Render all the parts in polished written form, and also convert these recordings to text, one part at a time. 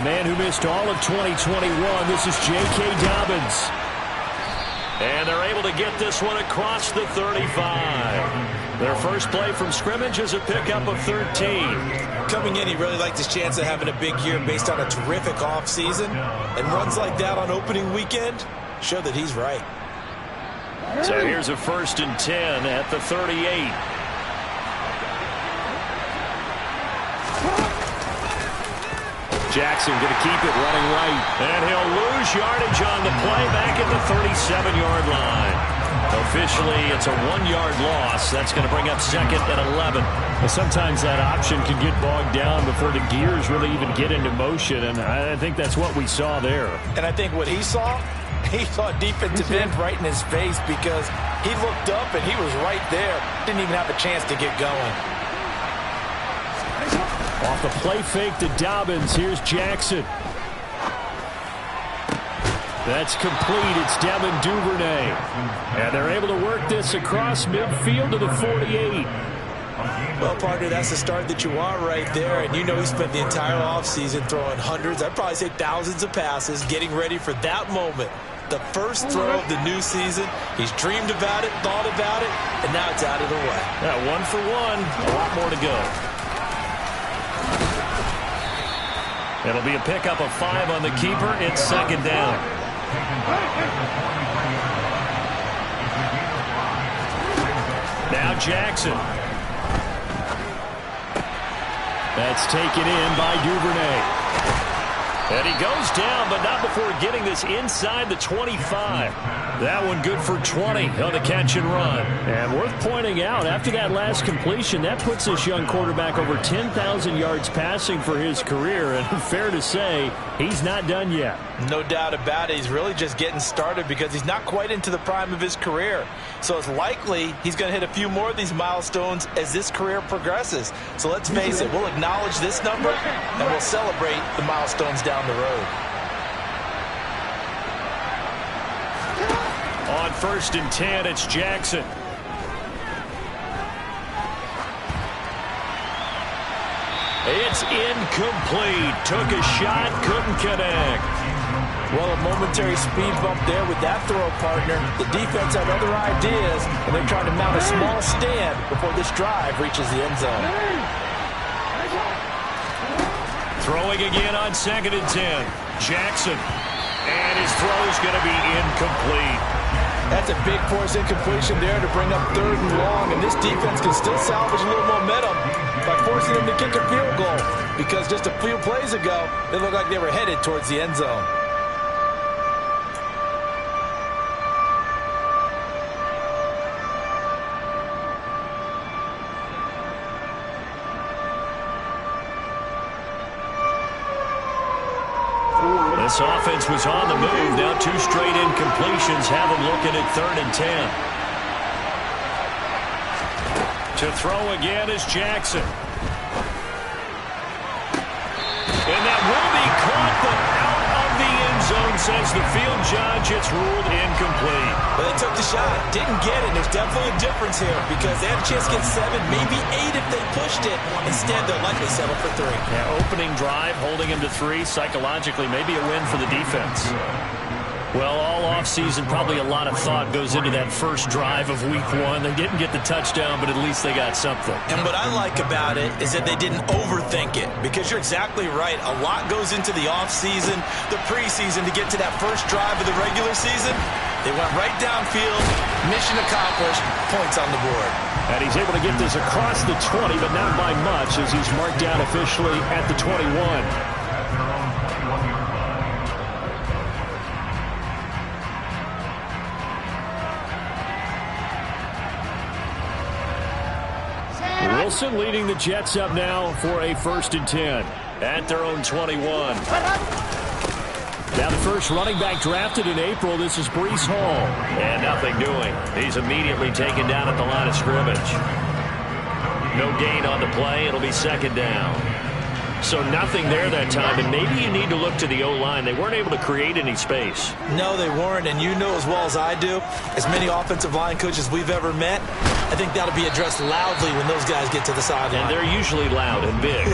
man who missed all of 2021. This is J.K. Dobbins. And they're able to get this one across the 35. Their first play from scrimmage is a pickup of 13. Coming in, he really liked his chance of having a big year based on a terrific offseason. And runs like that on opening weekend show that he's right. So here's a 1st and 10 at the 38. Jackson going to keep it running right. And he'll lose yardage on the play back at the 37-yard line. Officially, it's a 1-yard loss. That's going to bring up 2nd and 11. Well, sometimes that option can get bogged down before the gears really even get into motion, and I think that's what we saw there. And I think what he saw defensive end right in his face because he looked up and he was right there. Didn't even have a chance to get going. Off the play fake to Dobbins. Here's Jackson. That's complete. It's Devin Duvernay. And they're able to work this across midfield to the 48. Well, partner, that's the start that you want right there. And you know he spent the entire offseason throwing hundreds, I'd probably say thousands of passes, getting ready for that moment. The first throw of the new season. He's dreamed about it, thought about it, and now it's out of the way. Yeah, 1 for 1. A lot more to go. It'll be a pickup of 5 on the keeper. It's 2nd down. Now Jackson. That's taken in by Duvernay. And he goes down, but not before getting this inside the 25. That one good for 20 on the catch and run. And worth pointing out, after that last completion, that puts this young quarterback over 10,000 yards passing for his career. And fair to say, he's not done yet. No doubt about it. He's really just getting started because he's not quite into the prime of his career. So it's likely he's going to hit a few more of these milestones as this career progresses. So let's face it, we'll acknowledge this number and we'll celebrate the milestones down the road. On 1st and 10, it's Jackson. It's incomplete. Took a shot, couldn't connect. Well, a momentary speed bump there with that throw, partner. The defense had other ideas, and they're trying to mount a small stand before this drive reaches the end zone. Throwing again on 2nd and 10. Jackson. And his throw is going to be incomplete. That's a big force incompletion there to bring up 3rd and long, and this defense can still salvage a little momentum by forcing them to kick a field goal because just a few plays ago, it looked like they were headed towards the end zone. This offense was on the move. Now 2 straight incompletions have them looking at 3rd and 10. To throw again is Jackson. And that will be caught, but out of the end zone, says the field judge. It's ruled incomplete. Well, they took the shot, didn't get it. There's definitely a difference here because they had a chance to get 7, maybe 8 if they pushed it. Instead, they'll likely settle for 3. Yeah, opening drive, holding him to 3. Psychologically, maybe a win for the defense. Well, all offseason, probably a lot of thought goes into that first drive of week 1. They didn't get the touchdown, but at least they got something. And what I like about it is that they didn't overthink it because you're exactly right. A lot goes into the offseason, the preseason to get to that first drive of the regular season. They went right downfield, mission accomplished, points on the board. And he's able to get this across the 20, but not by much as he's marked down officially at the 21. Wilson leading the Jets up now for a 1st and 10 at their own 21. Now the first running back drafted in April. This is Breece Hall. And nothing doing. He's immediately taken down at the line of scrimmage. No gain on the play. It'll be 2nd down. So nothing there that time, and maybe you need to look to the O-line. They weren't able to create any space. No, they weren't, and you know as well as I do, as many offensive line coaches we've ever met, I think that'll be addressed loudly when those guys get to the sideline. And they're usually loud and big.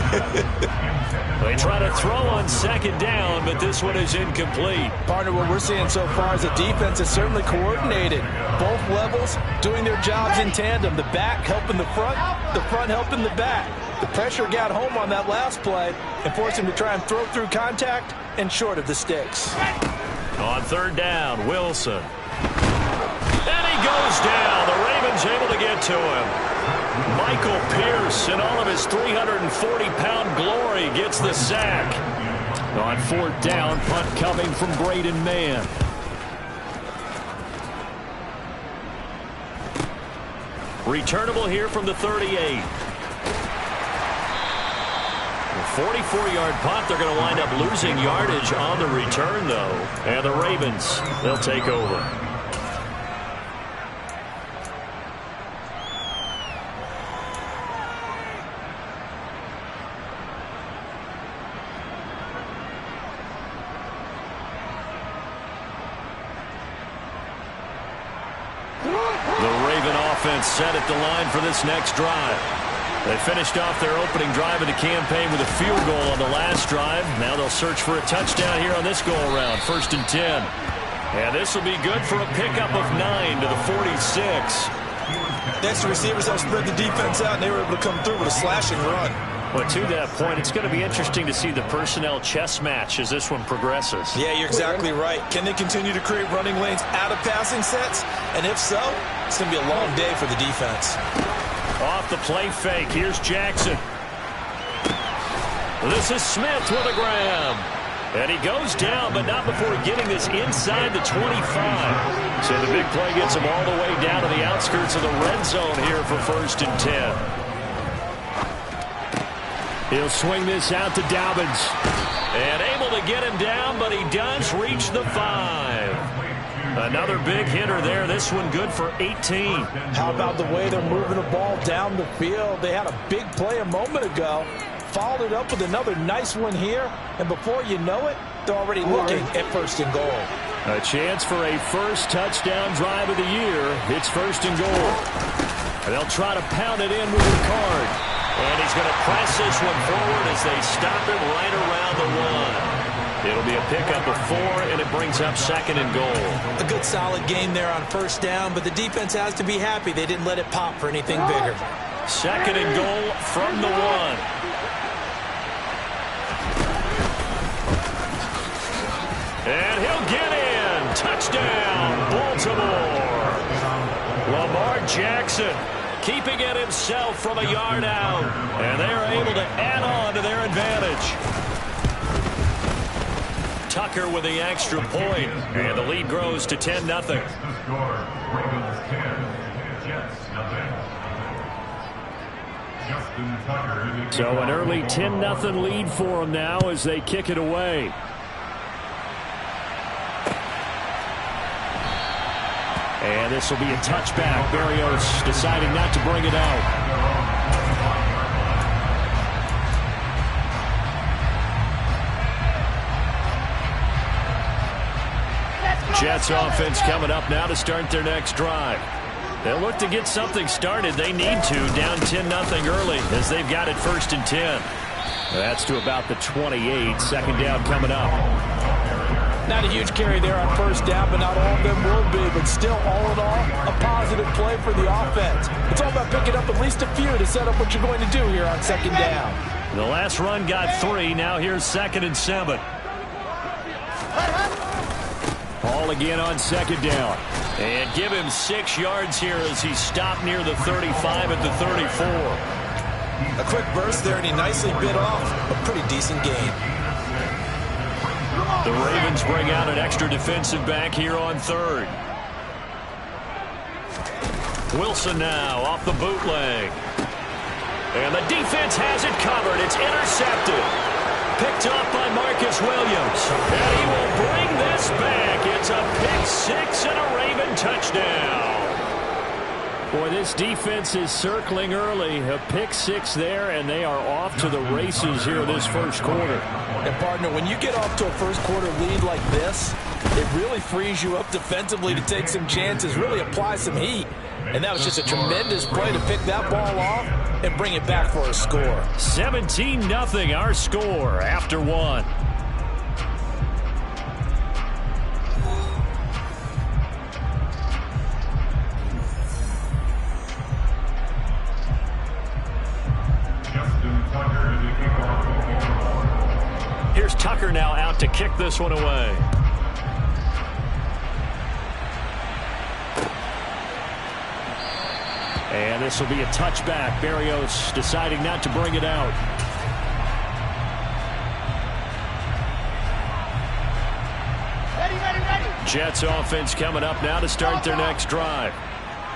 They try to throw on second down, but this one is incomplete. Partner, what we're seeing so far is the defense is certainly coordinated. Both levels doing their jobs in tandem. The back helping the front helping the back. The pressure got home on that last play and forced him to try and throw through contact and short of the sticks. On third down, Wilson. And he goes down. The Ravens able to get to him. Michael Pierce, in all of his 340-pound glory, gets the sack. On fourth down, punt coming from Braden Mann. Returnable here from the 38. 44-yard punt. They're going to wind up losing yardage on the return, though. And the Ravens, they'll take over. Set at the line for this next drive. They finished off their opening drive of the campaign with a field goal on the last drive. Now they'll search for a touchdown here on this go-around. 1st and 10. And this will be good for a pickup of 9 to the 46. Next, the receivers helped spread the defense out, and they were able to come through with a slashing run. Well, to that point, it's going to be interesting to see the personnel chess match as this one progresses. Yeah, you're exactly right. Can they continue to create running lanes out of passing sets? And if so, it's going to be a long day for the defense. Off the play fake, here's Jackson. This is Smith with a grab. And he goes down, but not before getting this inside the 25. So the big play gets him all the way down to the outskirts of the red zone here for 1st and 10. He'll swing this out to Dobbins. And able to get him down, but he does reach the 5. Another big hitter there. This one good for 18. How about the way they're moving the ball down the field? They had a big play a moment ago. Followed it up with another nice one here. And before you know it, they're already looking at 1st and goal. A chance for a first touchdown drive of the year. It's 1st and goal. And they'll try to pound it in with Ricard. And he's going to press this one forward as they stop him right around the 1. It'll be a pickup of 4, and it brings up 2nd and goal. A good solid game there on 1st down, but the defense has to be happy they didn't let it pop for anything bigger. 2nd and goal from the 1. And he'll get in. Touchdown, Baltimore. Lamar Jackson keeping it himself from a yard out. And they are able to add on to their advantage. Tucker with the extra point. And the lead grows to 10-0. So an early 10-0 lead for them now as they kick it away. And this will be a touchback. Berrios deciding not to bring it out. Jets offense coming up now to start their next drive. They'll look to get something started. They need to, down 10-0 early as they've got it 1st and 10. That's to about the 28. 2nd down coming up. Not a huge carry there on 1st down, but not all of them will be. But still, all in all, a positive play for the offense. It's all about picking up at least a few to set up what you're going to do here on 2nd down. The last run got 3. Now here's 2nd and 7. Ball again on 2nd down. And give him 6 yards here as he stopped near the 35 at the 34. A quick burst there, and he nicely bit off a pretty decent gain. The Ravens bring out an extra defensive back here on 3rd. Wilson now off the bootleg. And the defense has it covered. It's intercepted. Picked off by Marcus Williams. And he will bring this back. It's a pick 6 and a Raven touchdown. Boy, this defense is circling early. A pick six there, and they are off to the races here this first quarter. And, partner, when you get off to a first-quarter lead like this, it really frees you up defensively to take some chances, really apply some heat. And that was just a tremendous play to pick that ball off and bring it back for a score. 17-0 our score after one. Here's Tucker now out to kick this one away. And this will be a touchback. Barrios deciding not to bring it out. Ready. Jets offense coming up now to start their next drive.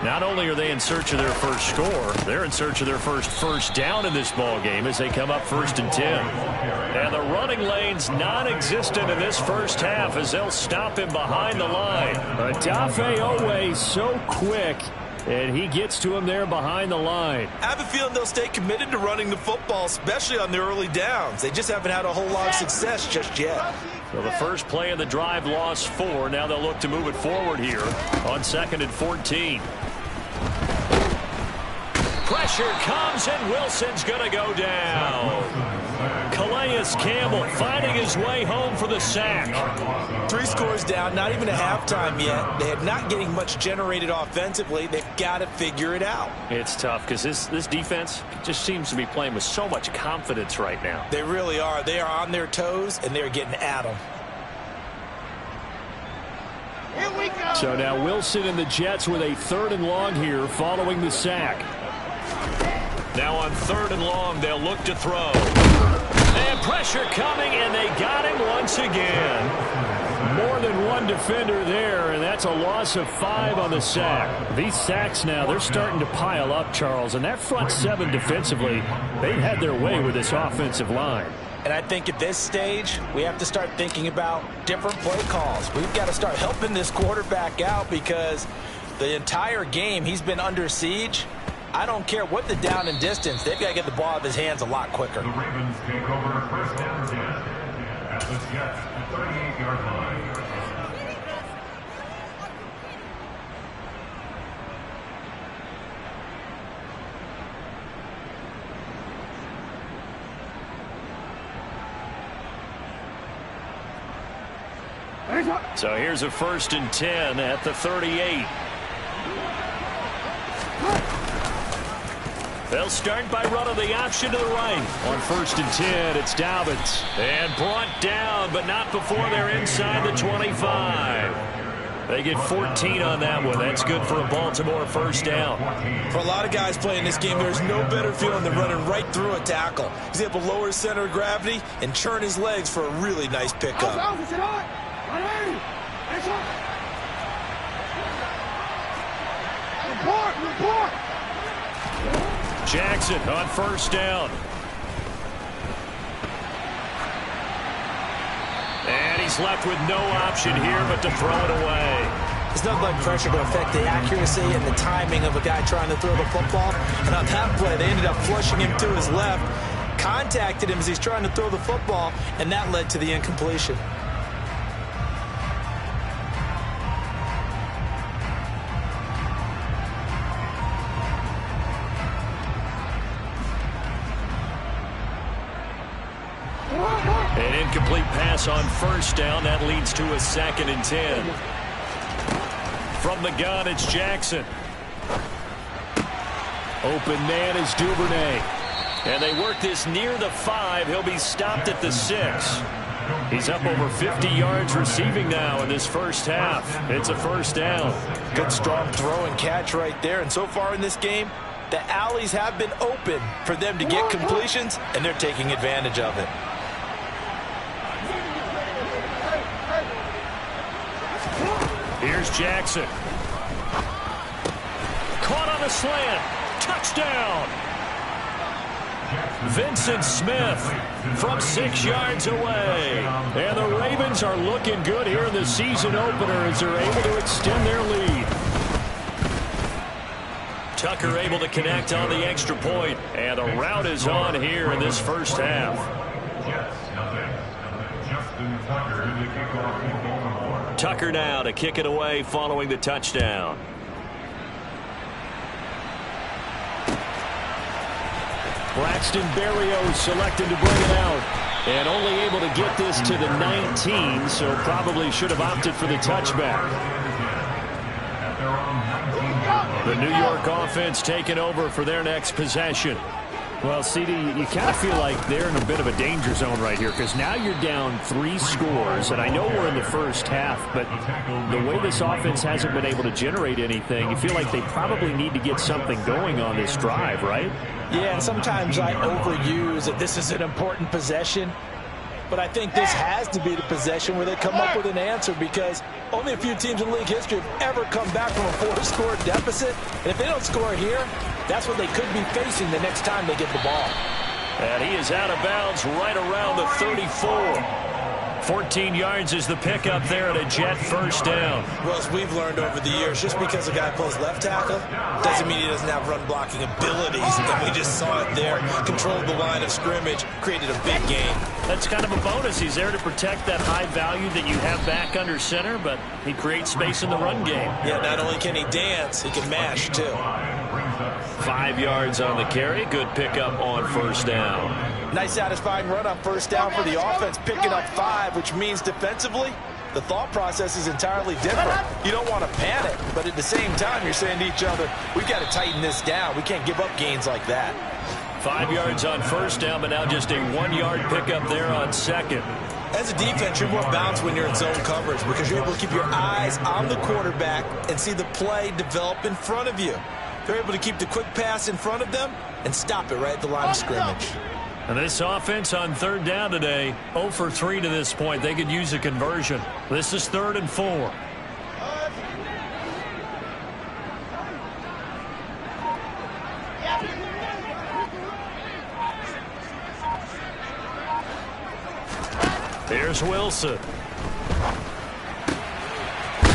Not only are they in search of their first score, they're in search of their first down in this ball game as they come up 1st and 10. And the running lane's non-existent in this first half as they'll stop him behind the line. Adafe Owe so quick, and he gets to him there behind the line. I have a feeling they'll stay committed to running the football, especially on the early downs. They just haven't had a whole lot of success just yet. So the first play of the drive lost 4. Now they'll look to move it forward here on 2nd and 14. Pressure comes, and Wilson's going to go down. Calais Campbell finding his way home for the sack. 3 scores down, not even a halftime yet. They are not getting much generated offensively. They've got to figure it out. It's tough because this defense just seems to be playing with so much confidence right now. They really are. They are on their toes, and they're getting at them. Here we go. So now Wilson and the Jets with a 3rd and long here following the sack. Now on 3rd and long, they'll look to throw. And pressure coming, and they got him once again. More than one defender there, and that's a loss of 5 on the sack. These sacks now, they're starting to pile up, Charles, and that front 7 defensively, they've had their way with this offensive line. And I think at this stage, we have to start thinking about different play calls. We've got to start helping this quarterback out because the entire game he's been under siege. I don't care what the down and distance. They've got to get the ball out of his hands a lot quicker. The Ravens take over 1st and 10 at the Jets 38-yard line. So here's a 1st and 10 at the 38. They'll start by running the option to the right. On 1st and 10, it's Dobbins. And brought down, but not before they're inside the 25. They get 14 on that one. That's good for a Baltimore 1st down. For a lot of guys playing this game, there's no better feeling than running right through a tackle. He's able to lower his center of gravity and churn his legs for a really nice pickup. Report! Jackson on 1st down. And he's left with no option here but to throw it away. There's nothing like pressure to affect the accuracy and the timing of a guy trying to throw the football. And on that play, they ended up flushing him to his left, contacted him as he's trying to throw the football, and that led to the incompletion. An incomplete pass on 1st down. That leads to a 2nd and 10. From the gun, it's Jackson. Open man is Duvernay. And they work this near the 5. He'll be stopped at the 6. He's up over 50 yards receiving now in this first half. It's a 1st down. Good strong throw and catch right there. And so far in this game, the alleys have been open for them to get completions, and they're taking advantage of it. Here's Jackson. Caught on a slant. Touchdown. Vincent Smith from 6 yards away. And the Ravens are looking good here in the season opener as they're able to extend their lead. Tucker able to connect on the extra point, and the rout is on here in this first half. Tucker now to kick it away following the touchdown. Braxton Berrios selected to bring it out, and only able to get this to the 19, so probably should have opted for the touchback. The New York offense taking over for their next possession. Well, CD, you kind of feel like they're in a bit of a danger zone right here because now you're down 3 scores, and I know we're in the first half, but the way this offense hasn't been able to generate anything, you feel like they probably need to get something going on this drive, right? Yeah, and sometimes I overuse that this is an important possession, but I think this has to be the possession where they come up with an answer because only a few teams in league history have ever come back from a 4-score deficit, and if they don't score here, that's what they could be facing the next time they get the ball. And he is out of bounds right around the 34. 14 yards is the pickup there at a Jet first down. Well, as we've learned over the years, just because a guy plays left tackle doesn't mean he doesn't have run blocking abilities. And we just saw it there. Controlled the line of scrimmage, created a big gain. That's kind of a bonus. He's there to protect that high value that you have back under center, but he creates space in the run game. Yeah, not only can he dance, he can mash too. 5 yards on the carry. Good pickup on first down. Nice satisfying run on first down for the offense, picking up 5, which means defensively, the thought process is entirely different. You don't want to panic, but at the same time, you're saying to each other, we've got to tighten this down. We can't give up gains like that. 5 yards on first down, but now just a 1-yard pickup there on second. As a defense, you're more balanced when you're in zone coverage because you're able to keep your eyes on the quarterback and see the play develop in front of you. They're able to keep the quick pass in front of them and stop it right at the line of scrimmage. And this offense on third down today, 0 for 3 to this point. They could use a conversion. This is 3rd and 4. Here's Wilson.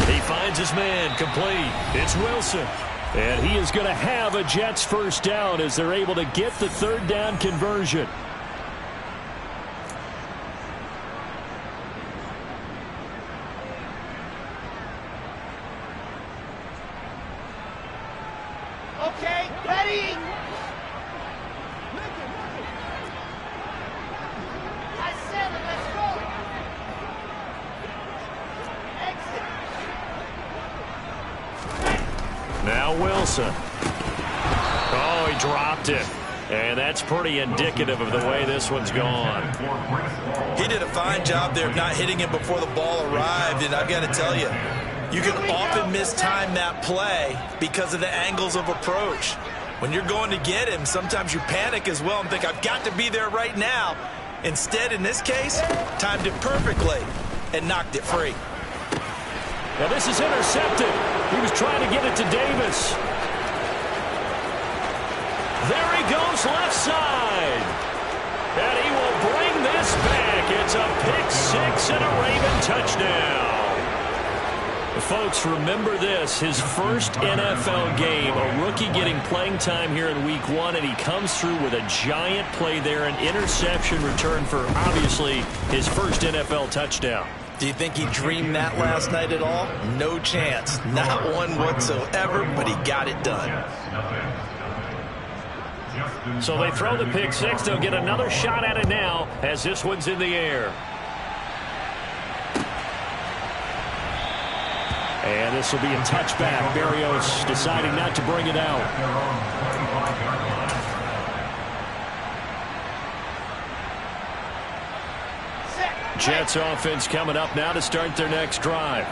He finds his man, complete. It's Wilson. And he is going to have a Jets first down as they're able to get the third down conversion. Okay, ready? I said it, let's go. Exit. Now Wilson. Oh, he dropped it. And that's pretty indicative of the way this one's gone. He did a fine job there of not hitting him before the ball arrived, and I've got to tell you, you can often mistime that play because of the angles of approach. When you're going to get him, sometimes you panic as well and think, I've got to be there right now. Instead, in this case, timed it perfectly and knocked it free. Now this is intercepted. He was trying to get it to Davis. There he goes left side. And he will bring this back. It's a pick six and a Raven touchdown. Folks, remember this, his first NFL game, a rookie getting playing time here in week 1, and he comes through with a giant play there, an interception return for, obviously, his first NFL touchdown. Do you think he dreamed that last night at all? No chance. Not one whatsoever, but he got it done. So they throw the pick six. They'll get another shot at it now as this one's in the air. And this will be a touchback. Berrios deciding not to bring it out. Jets offense coming up now to start their next drive.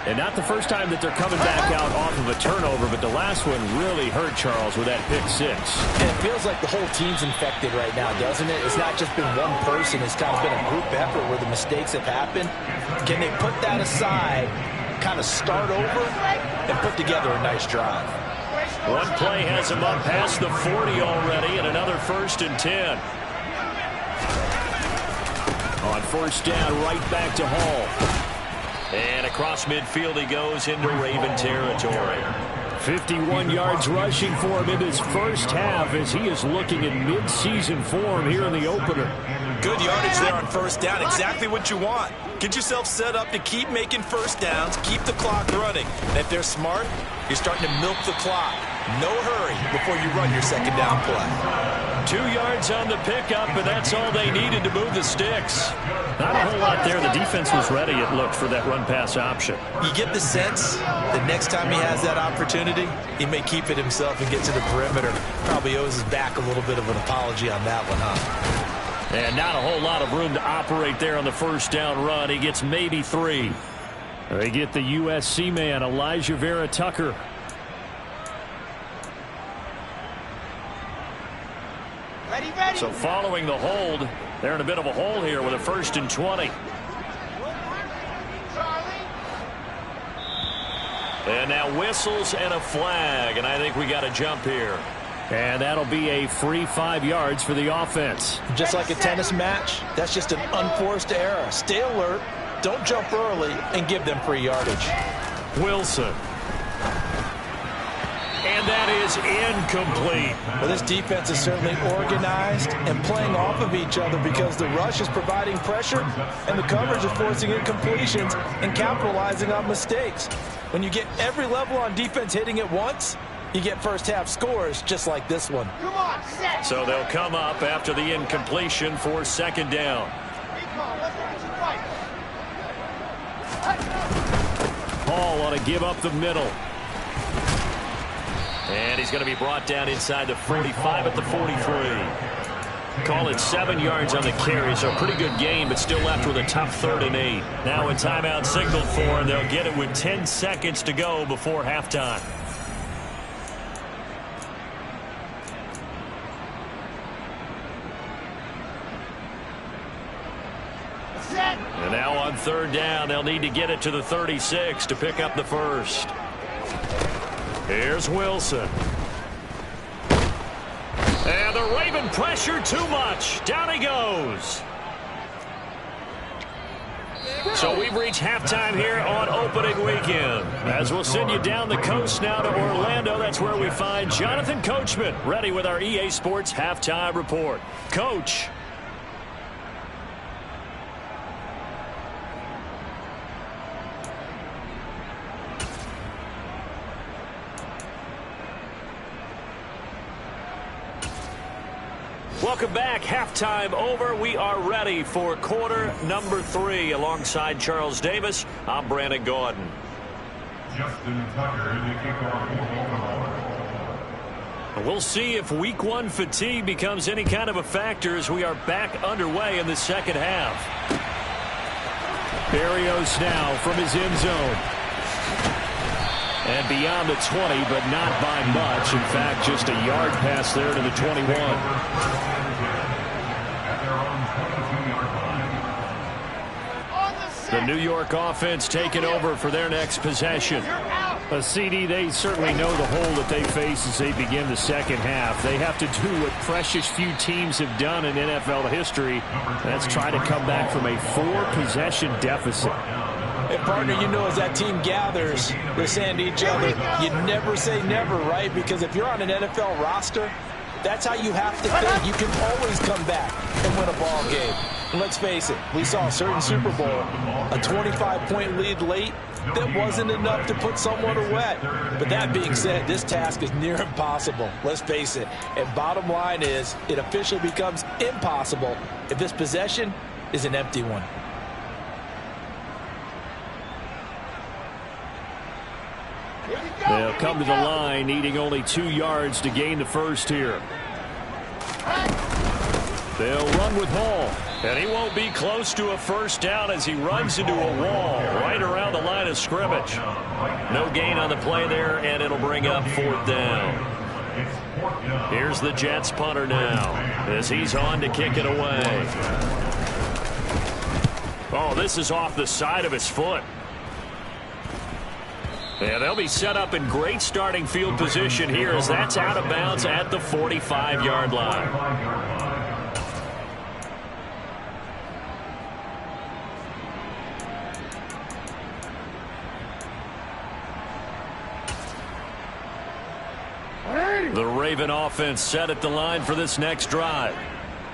And not the first time that they're coming back out off of a turnover, but the last one really hurt Charles with that pick six. And it feels like the whole team's infected right now, doesn't it? It's not just been one person. It's kind of been a group effort where the mistakes have happened. Can they put that aside, kind of start over, and put together a nice drive? One play has him up past the 40 already, and another 1st and 10. On first down, right back to Hall. And across midfield he goes into Raven territory. 51 yards rushing for him in his first half as he is looking in mid-season form here in the opener. Good yardage there on first down. Exactly what you want. Get yourself set up to keep making first downs, keep the clock running. And if they're smart, you're starting to milk the clock. No hurry before you run your second down play. 2 yards on the pickup, and that's all they needed to move the sticks. Not a whole lot there. The defense was ready, it looked, for that run-pass option. You get the sense that next time he has that opportunity, he may keep it himself and get to the perimeter. Probably owes his back a little bit of an apology on that one, huh? And not a whole lot of room to operate there on the first down run. He gets maybe 3. They get the USC man, Elijah Vera Tucker. Ready. So following the hold, they're in a bit of a hole here with a 1st and 20. And now whistles and a flag, and I think we got a jump here. And that'll be a free 5 yards for the offense. Just like a tennis match, that's just an unforced error. Stay alert, don't jump early, and give them free yardage. Wilson. And that is incomplete. Well, this defense is certainly organized and playing off of each other because the rush is providing pressure and the coverage is forcing incompletions and capitalizing on mistakes. When you get every level on defense hitting at once, you get first-half scores just like this one. Come on, set. So they'll come up after the incompletion for 2nd down. Hall on a give up the middle. And he's going to be brought down inside the 45 at the 43. Call it 7 yards on the carry, so pretty good gain, but still left with a tough 3rd and 8. Now a timeout signaled for, and they'll get it with 10 seconds to go before halftime. And now on 3rd down, they'll need to get it to the 36 to pick up the 1st. Here's Wilson. And the Raven pressure too much. Down he goes. So we've reached halftime here on opening weekend. As we'll send you down the coast now to Orlando, that's where we find Jonathan Coachman ready with our EA Sports halftime report. Coach. Welcome back. Halftime over. We are ready for quarter number 3. Alongside Charles Davis, I'm Brandon Gordon. Justin Tucker, the kickoff for Baltimore. We'll see if week 1 fatigue becomes any kind of a factor as we are back underway in the second half. Barrios now from his end zone. And beyond the 20, but not by much. In fact, just a yard pass there to the 21. The New York offense taking over for their next possession. A CD, they certainly know the hole that they face as they begin the second half. They have to do what precious few teams have done in NFL history. That's try to come back from a 4-possession deficit. Hey, partner, you know as that team gathers, they're saying to each other, you never say never, right? Because if you're on an NFL roster, that's how you have to think. You can always come back and win a ball game. And let's face it, we saw a certain Super Bowl, a 25-point lead late, that wasn't enough to put someone away. But that being said, this task is near impossible. Let's face it. And bottom line is, it officially becomes impossible if this possession is an empty one. They'll come to the line, needing only 2 yards to gain the first here. They'll run with Hall. And he won't be close to a first down as he runs into a wall right around the line of scrimmage. No gain on the play there, and it'll bring up 4th down. Here's the Jets punter now as he's on to kick it away. Oh, this is off the side of his foot. And they'll be set up in great starting field position here as that's out of bounds at the 45-yard line. The Raven offense set at the line for this next drive.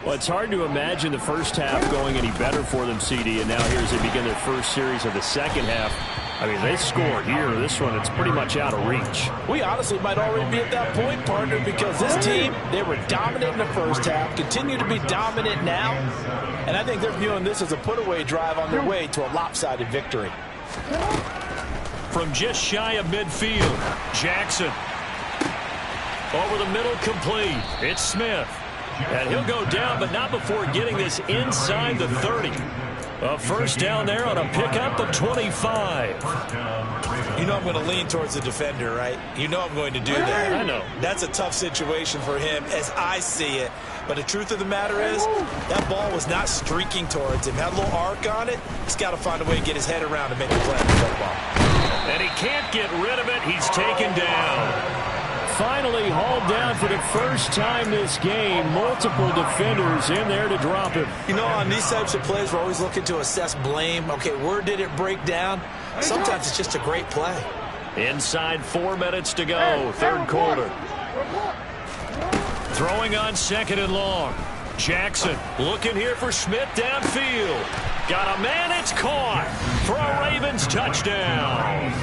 Well, it's hard to imagine the first half going any better for them, CD, and now here as they begin their first series of the second half. I mean, they score here. This one, it's pretty much out of reach. We honestly might already be at that point, partner, because this team, they were dominant in the first half, continue to be dominant now, and I think they're viewing this as a put-away drive on their way to a lopsided victory. From just shy of midfield, Jackson. Over the middle, complete. It's Smith. And he'll go down, but not before getting this inside the 30. A first down there on a pickup of 25. You know I'm going to lean towards the defender, right? You know I'm going to do that. I know. That's a tough situation for him as I see it. But the truth of the matter is, that ball was not streaking towards him. Had a little arc on it. He's got to find a way to get his head around and make the play on the football. And he can't get rid of it. He's taken down. Finally hauled down for the first time this game. Multiple defenders in there to drop him. You know, on these types of plays, we're always looking to assess blame. Okay, where did it break down? Sometimes it's just a great play. Inside 4 minutes to go, third quarter. Throwing on second and long. Jackson looking here for Smith downfield. Got a man, it's caught for a Ravens touchdown.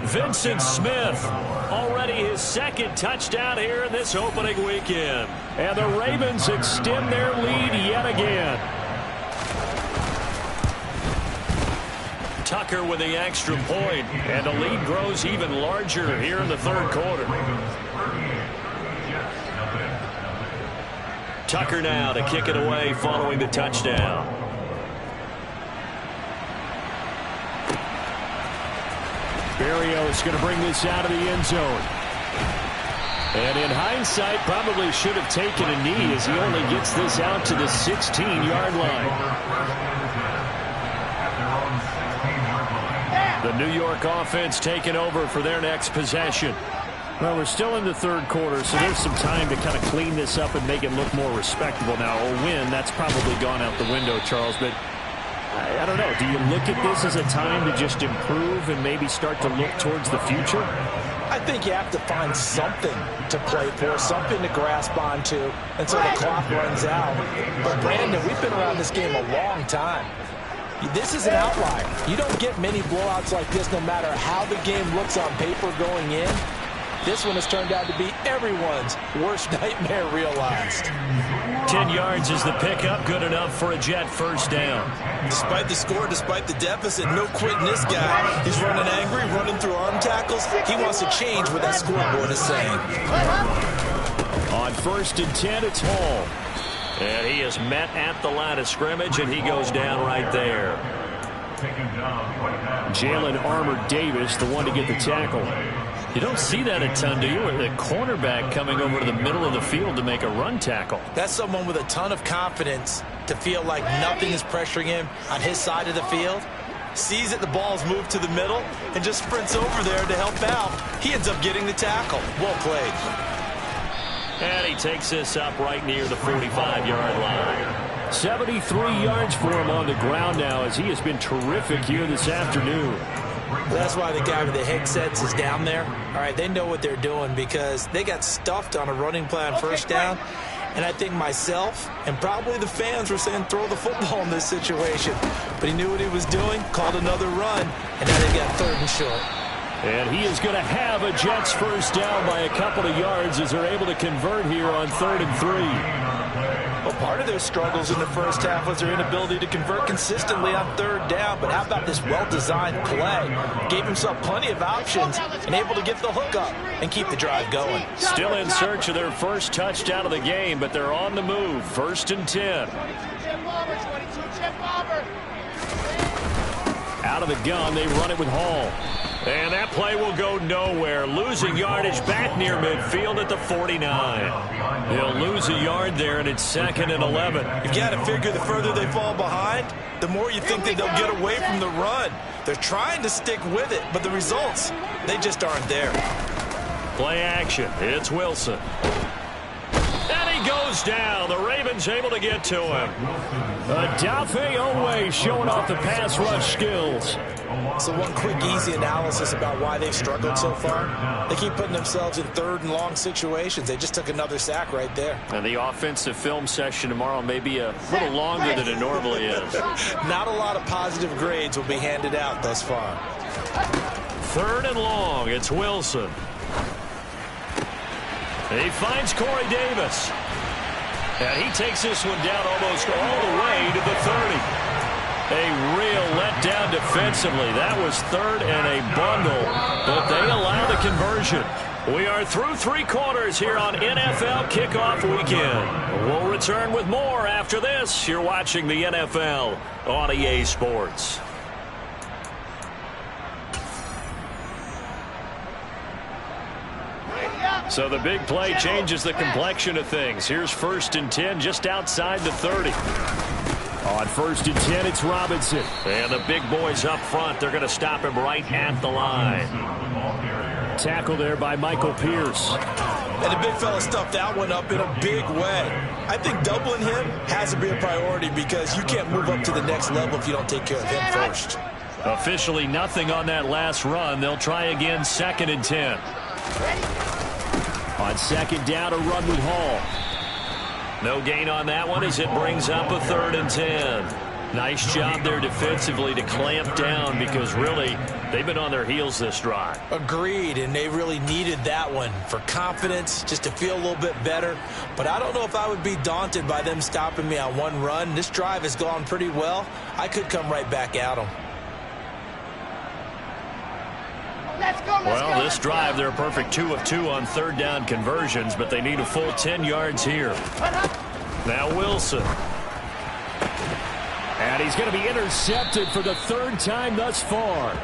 Vincent Smith, already his second touchdown here in this opening weekend. And the Ravens extend their lead yet again. Tucker with the extra point, and the lead grows even larger here in the third quarter. Tucker now to kick it away following the touchdown. Berrios going to bring this out of the end zone. And in hindsight, probably should have taken a knee as he only gets this out to the 16-yard line. The New York offense taking over for their next possession. Well, we're still in the third quarter, so there's some time to kind of clean this up and make it look more respectable. Now, a win, that's probably gone out the window, Charles, but I don't know. Do you look at this as a time to just improve and maybe start to look towards the future? I think you have to find something to play for, something to grasp onto until the clock runs out. But, Brandon, we've been around this game a long time. This is an outlier. You don't get many blowouts like this no matter how the game looks on paper going in. This one has turned out to be everyone's worst nightmare realized. 10 yards is the pickup, good enough for a Jet first down. Despite the score, despite the deficit, no quitting this guy. He's running angry, running through arm tackles. He wants to change what that scoreboard is saying. On 1st and 10, it's Hall. And he is met at the line of scrimmage, and he goes down right there. Jalen Armour-Davis, the one to get the tackle. You don't see that a ton, do you? The cornerback coming over to the middle of the field to make a run tackle. That's someone with a ton of confidence to feel like nothing is pressuring him on his side of the field. Sees that the ball's moved to the middle and just sprints over there to help out. He ends up getting the tackle. Well played. And he takes this up right near the 45-yard line. 73 yards for him on the ground now as he has been terrific here this afternoon. That's why the guy with the headsets is down there. All right, they know what they're doing because they got stuffed on a running play on first down. And I think myself and probably the fans were saying throw the football in this situation. But he knew what he was doing, called another run, and now they got 3rd and short. And he is going to have a Jets first down by a couple of yards as they're able to convert here on 3rd and 3. Well, part of their struggles in the first half was their inability to convert consistently on 3rd down. But how about this well-designed play? Gave himself plenty of options and able to get the hook up and keep the drive going. Still in search of their first touchdown of the game, but they're on the move. 1st and 10. Out of the gun, they run it with Hall. And that play will go nowhere. Losing yardage back near midfield at the 49. They'll lose a yard there, and it's 2nd and 11. You've got to figure the further they fall behind, the more you think that they'll get away from the run. They're trying to stick with it, but the results, they just aren't there. Play action. It's Wilson. And he goes down. The Ravens able to get to him. Dafe Owe showing off the pass rush skills. So one quick, easy analysis about why they've struggled so far. They keep putting themselves in third and long situations. They just took another sack right there. And the offensive film session tomorrow may be a little longer than it normally is. Not a lot of positive grades will be handed out thus far. Third and long. It's Wilson. He finds Corey Davis. And he takes this one down almost all the way to the 30. A real letdown defensively. That was third and a bundle, but they allow the conversion. We are through 3 quarters here on NFL Kickoff Weekend. We'll return with more after this. You're watching the NFL on EA Sports. So the big play changes the complexion of things. Here's 1st and 10 just outside the 30. On 1st and 10, it's Robinson. And the big boys up front, they're going to stop him right at the line. Tackle there by Michael Pierce. And the big fella stuffed that one up in a big way. I think doubling him has to be a priority because you can't move up to the next level if you don't take care of him first. Officially nothing on that last run. They'll try again 2nd and 10. On 2nd down, a run with Hall. No gain on that one as it brings up a 3rd and 10. Nice job there defensively to clamp down because really they've been on their heels this drive. Agreed, and they really needed that one for confidence, just to feel a little bit better. But I don't know if I would be daunted by them stopping me on one run. This drive has gone pretty well. I could come right back at them. Well, this drive, they're a perfect 2 of 2 on 3rd down conversions, but they need a full 10 yards here. Now Wilson. And he's going to be intercepted for the 3rd time thus far.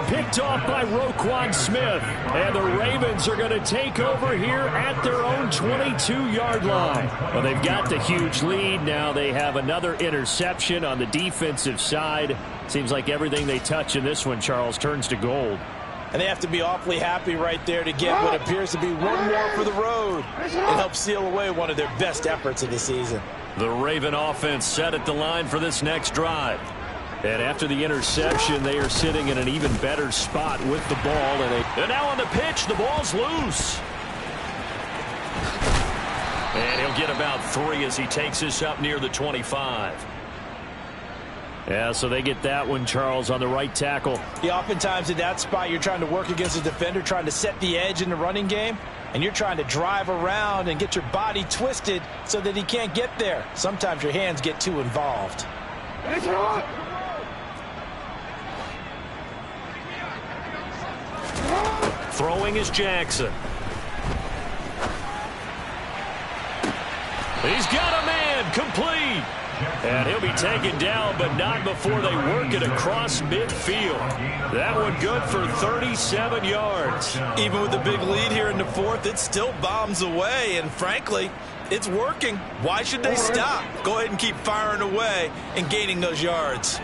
Picked off by Roquan Smith. And the Ravens are going to take over here at their own 22-yard line. Well, they've got the huge lead. Now they have another interception on the defensive side. Seems like everything they touch in this one, Charles, turns to gold. And they have to be awfully happy right there to get what appears to be one more for the road. It helps seal away one of their best efforts of the season. The Raven offense set at the line for this next drive. And after the interception, they are sitting in an even better spot with the ball. And now on the pitch, the ball's loose. And he'll get about 3 as he takes this up near the 25. Yeah, so they get that one, Charles, on the right tackle. Yeah, oftentimes in that spot, you're trying to work against a defender, trying to set the edge in the running game, and you're trying to drive around and get your body twisted so that he can't get there. Sometimes your hands get too involved. Throwing is Jackson. He's got a man, complete. And he'll be taken down, but not before they work it across midfield. That one good for 37 yards. Even with the big lead here in the 4th, it still bombs away, and frankly, it's working. Why should they stop? Go ahead and keep firing away and gaining those yards.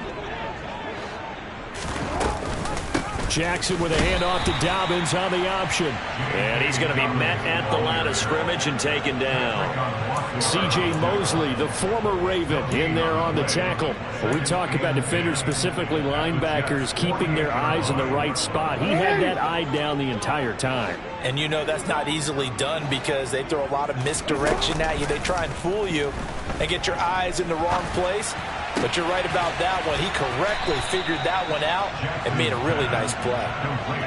Jackson with a handoff to Dobbins on the option. And he's going to be met at the line of scrimmage and taken down. C.J. Mosley, the former Raven, in there on the tackle. When we talk about defenders, specifically linebackers, keeping their eyes in the right spot, he had that eye down the entire time. And you know that's not easily done because they throw a lot of misdirection at you. They try and fool you and get your eyes in the wrong place. But you're right about that one. He correctly figured that one out and made a really nice play.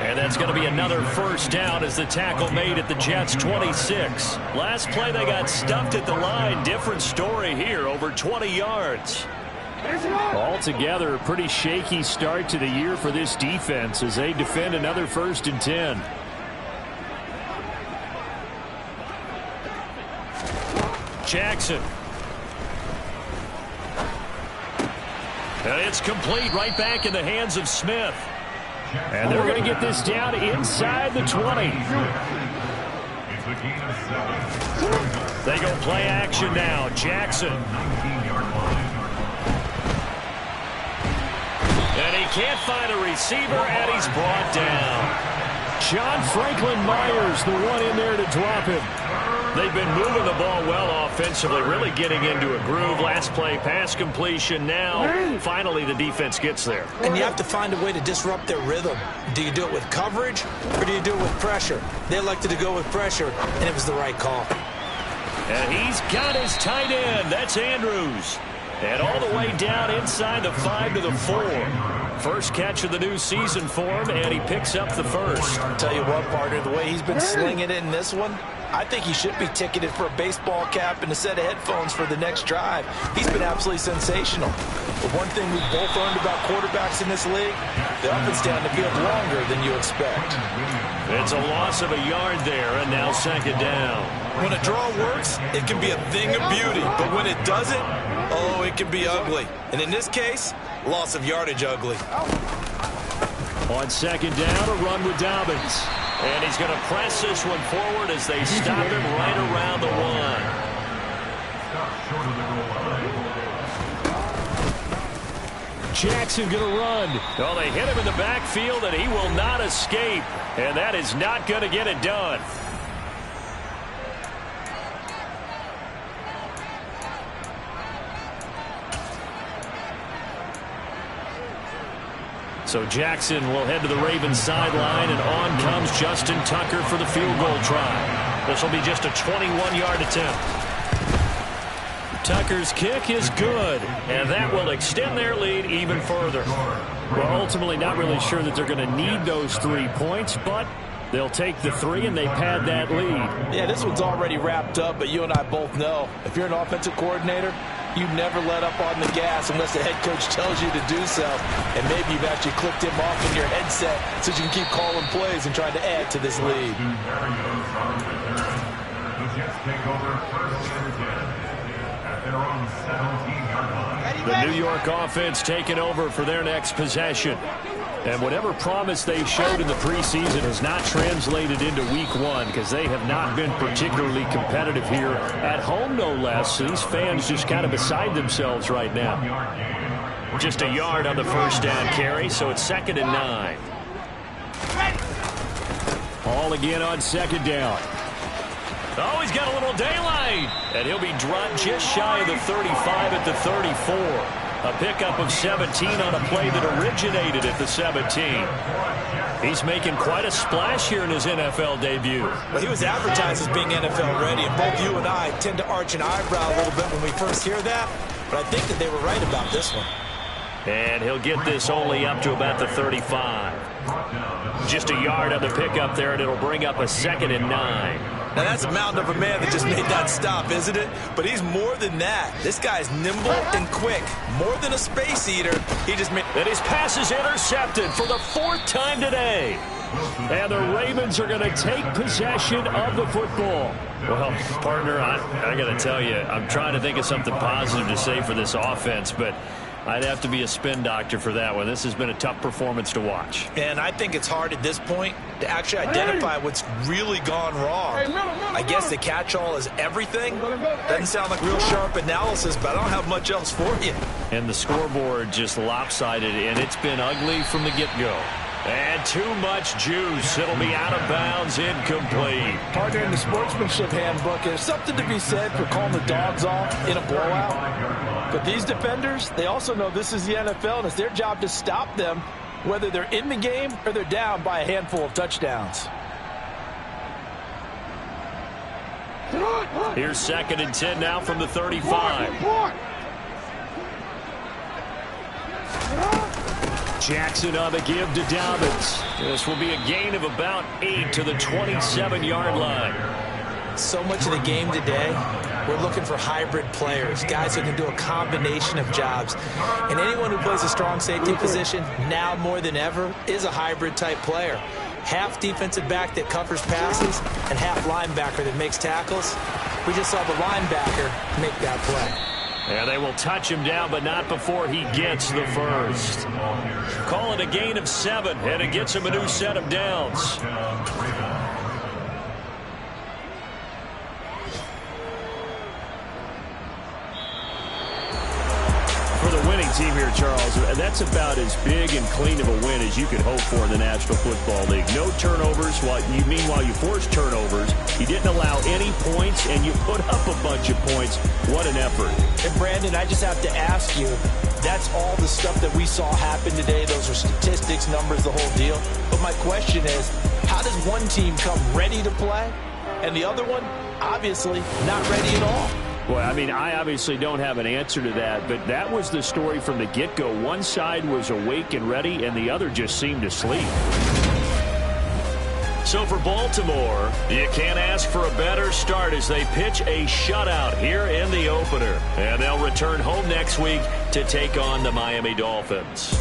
And that's going to be another 1st down as the tackle made at the Jets' 26. Last play they got stuffed at the line. Different story here, over 20 yards. Altogether, a pretty shaky start to the year for this defense as they defend another 1st and 10. Jackson. And it's complete right back in the hands of Smith. And they're going to get this down inside the 20. They go play action now. Jackson. And he can't find a receiver, and he's brought down. John Franklin Myers, the one in there to drop him. They've been moving the ball well offensively, really getting into a groove. Last play, pass completion. Now, finally, the defense gets there. And you have to find a way to disrupt their rhythm. Do you do it with coverage, or do you do it with pressure? They elected to go with pressure, and it was the right call. And he's got his tight end. That's Andrews. And all the way down inside the 5 to the 4. First catch of the new season for him, and he picks up the first. I'll tell you what, partner, the way he's been slinging it in this one, I think he should be ticketed for a baseball cap and a set of headphones for the next drive. He's been absolutely sensational. But one thing we've both learned about quarterbacks in this league, they often stay on the field longer than you expect. It's a loss of a yard there, and now second down. When a draw works, it can be a thing of beauty. But when it doesn't, oh, it can be ugly. And in this case, loss of yardage ugly. On second down, a run with Dobbins. And he's going to press this one forward as they stop him right around the 1. Jackson going to run. Oh, they hit him in the backfield, and he will not escape. And that is not going to get it done. So Jackson will head to the Ravens sideline, and on comes Justin Tucker for the field goal try. This will be just a 21-yard attempt. Tucker's kick is good. And that will extend their lead even further. Well, ultimately not really sure that they're going to need those 3 points, but they'll take the 3 and they pad that lead. Yeah, this one's already wrapped up, but you and I both know if you're an offensive coordinator, you never let up on the gas unless the head coach tells you to do so. And maybe you've actually clicked him off in your headset so you can keep calling plays and trying to add to this lead. The New York offense taking over for their next possession. And whatever promise they showed in the preseason has not translated into week 1 because they have not been particularly competitive here at home, no less. These fans just kind of beside themselves right now. Just a yard on the first down carry, so it's 2nd and 9. All again on second down. Oh, he's got a little daylight. And he'll be dropped just shy of the 35 at the 34. A pickup of 17 on a play that originated at the 17. He's making quite a splash here in his NFL debut. Well, he was advertised as being NFL ready, and both you and I tend to arch an eyebrow a little bit when we first hear that, but I think that they were right about this one. And he'll get this only up to about the 35. Just a yard on the pickup there, and it'll bring up a 2nd and 9. Now, that's a mountain of a man that just made that stop, isn't it? But he's more than that. This guy's nimble and quick. More than a space eater. He just made... And his pass is intercepted for the 4th time today. And the Ravens are going to take possession of the football. Well, partner, I got to tell you, I'm trying to think of something positive to say for this offense, but I'd have to be a spin doctor for that one. This has been a tough performance to watch. And I think it's hard at this point to actually identify what's really gone wrong. I guess the catch-all is everything. Doesn't sound like real sharp analysis, but I don't have much else for you. And the scoreboard just lopsided, and it's been ugly from the get-go. And too much juice. It'll be out of bounds, incomplete. Partner, in the sportsmanship handbook, there's something to be said for calling the dogs off in a blowout. But these defenders, they also know this is the NFL, and it's their job to stop them, whether they're in the game or they're down by a handful of touchdowns. Here's 2nd and 10 now from the 35. Jackson on the give to Dobbins. This will be a gain of about 8 to the 27-yard line. So much of the game today, we're looking for hybrid players, guys who can do a combination of jobs. And anyone who plays a strong safety position, now more than ever, is a hybrid-type player. Half defensive back that covers passes and half linebacker that makes tackles. We just saw the linebacker make that play. And they will touch him down, but not before he gets the first. Call it a gain of 7, and it gets him a new set of downs. For the winning team here, Charles. That's about as big and clean of a win as you could hope for in the National Football League. No turnovers. Meanwhile, you forced turnovers. You didn't allow any points, and you put up a bunch of points. What an effort. And, Brandon, I just have to ask you, that's all the stuff that we saw happen today. Those are statistics, numbers, the whole deal. But my question is, how does one team come ready to play, and the other one, obviously, not ready at all? Well, I mean, I obviously don't have an answer to that, but that was the story from the get-go. One side was awake and ready, and the other just seemed asleep. So for Baltimore, you can't ask for a better start as they pitch a shutout here in the opener. And they'll return home next week to take on the Miami Dolphins.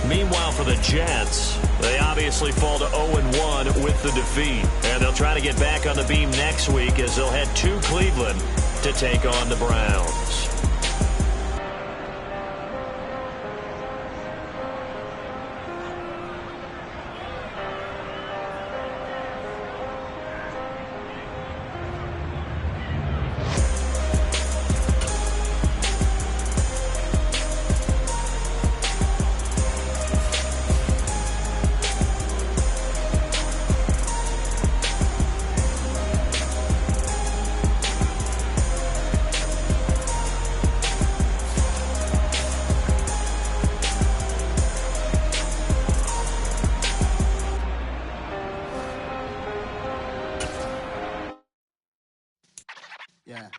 Meanwhile, for the Jets, they obviously fall to 0-1 with the defeat. And they'll try to get back on the beam next week as they'll head to Cleveland to take on the Browns. Yeah.